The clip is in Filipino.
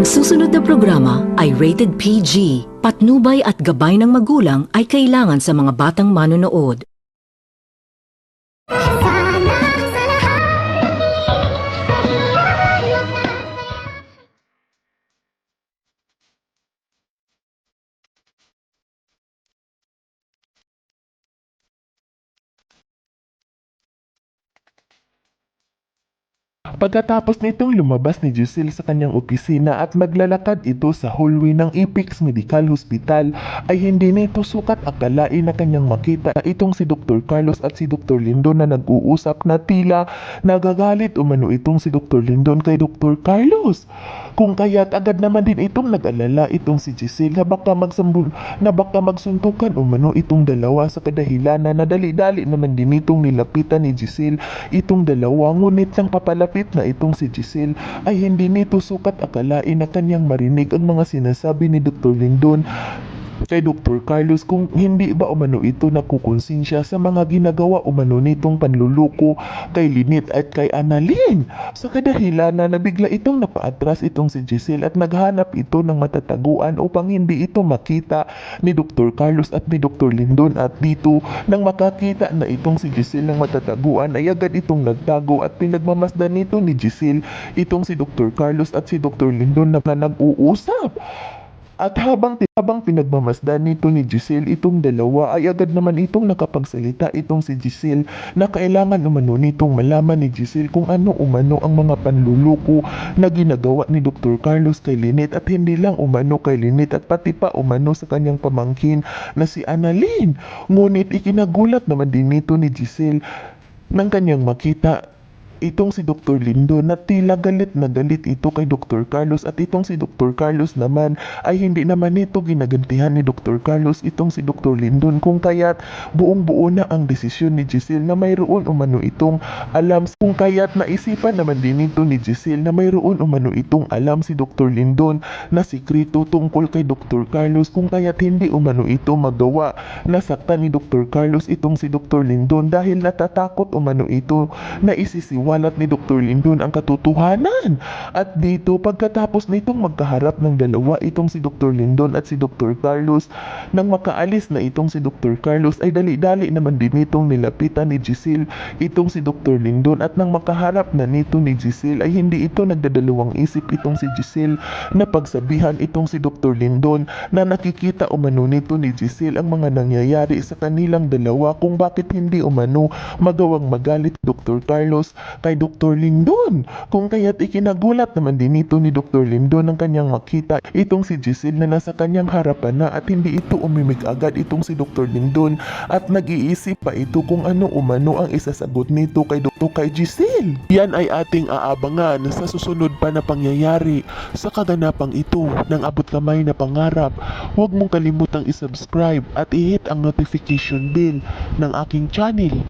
susunod na programa ay rated PG. Patnubay at gabay ng magulang ay kailangan sa mga batang manonood. Pagkatapos nitong lumabas ni Giselle sa kanyang opisina at maglalakad ito sa hallway ng Apex Medical Hospital, ay hindi nito sukat akalain na kanyang makita itong si Dr. Carlos at si Dr. Lindon na nag-uusap na tila nagagalit umano itong si Dr. Lindon kay Dr. Carlos. Kung kaya't agad naman din itong nag-alala itong si Giselle na baka magsuntukan umano itong dalawa sa kadahilanan na dali-dali naman din itong nilapitan ni Giselle itong dalawa, ngunit lang papalapit na itong si Giselle ay hindi nito sukat akalain na kanyang marinig ang mga sinasabi ni Dr. Lindon kay Dr. Carlos kung hindi ba umano ito nakukonsensya sa mga ginagawa umano nitong panluluko kay Lynette at kay Annalyn. Sa kadahilanan na bigla itong napaatras itong si Giselle at naghanap ito ng matataguan upang hindi ito makita ni Dr. Carlos at ni Dr. Lindon, at dito nang makakita na itong si Giselle ng matataguan ay agad itong nagtago at pinagmamasdan nito ni Giselle itong si Dr. Carlos at si Dr. Lindon na nag-uusap. At habang pinagmamasdan nito ni Giselle itong dalawa ay agad naman itong nakapagsalita itong si Giselle na kailangan umano nitong malaman ni Giselle kung ano umano ang mga panluluko na ginagawa ni Dr. Carlos kay Lynette, at hindi lang umano kay Lynette at pati pa umano sa kanyang pamangkin na si Annalyn. Ngunit ikinagulat naman din nito ni Giselle nang kanyang makita itong si Dr. Lindon na tila galit na galit ito kay Dr. Carlos, at itong si Dr. Carlos naman ay hindi naman ito ginagantihan ni Dr. Carlos itong si Dr. Lindon, kung kaya't buong-buo na ang desisyon ni Giselle na mayroon umano itong alam, kung kaya't naisipan naman din ito ni Giselle na mayroon umano itong alam si Dr. Lindon na sikreto tungkol kay Dr. Carlos, kung kaya't hindi umano ito magawa na saktan ni Dr. Carlos itong si Dr. Lindon dahil natatakot umano ito na isisiwalat ni Dr. Lindon ang katotohanan. At dito pagkatapos nitong magkaharap ng dalawa itong si Dr. Lindon at si Dr. Carlos, nang makaalis na itong si Dr. Carlos ay dali-dali naman din itong nilapitan ni Giselle itong si Dr. Lindon, at nang makaharap na nito ni Giselle ay hindi ito nagdadalawang isip itong si Giselle na pagsabihan itong si Dr. Lindon na nakikita umano nito ni Giselle ang mga nangyayari sa kanilang dalawa, kung bakit hindi umano magawang magalit Dr. Carlos kay Dr. Lindon. Kung kaya't ikinagulat naman din ito ni Dr. Lindon nang kanyang makita itong si Giselle na nasa kanyang harapan na, at hindi ito umimik agad itong si Dr. Lindon at nag-iisip pa ito kung ano umano ang isasagot nito kay Giselle. Yan ay ating aabangan sa susunod pa na pangyayari sa kaganapang ito ng abot kamay na pangarap. Huwag mong kalimutang isubscribe at i-hit ang notification bell ng aking channel.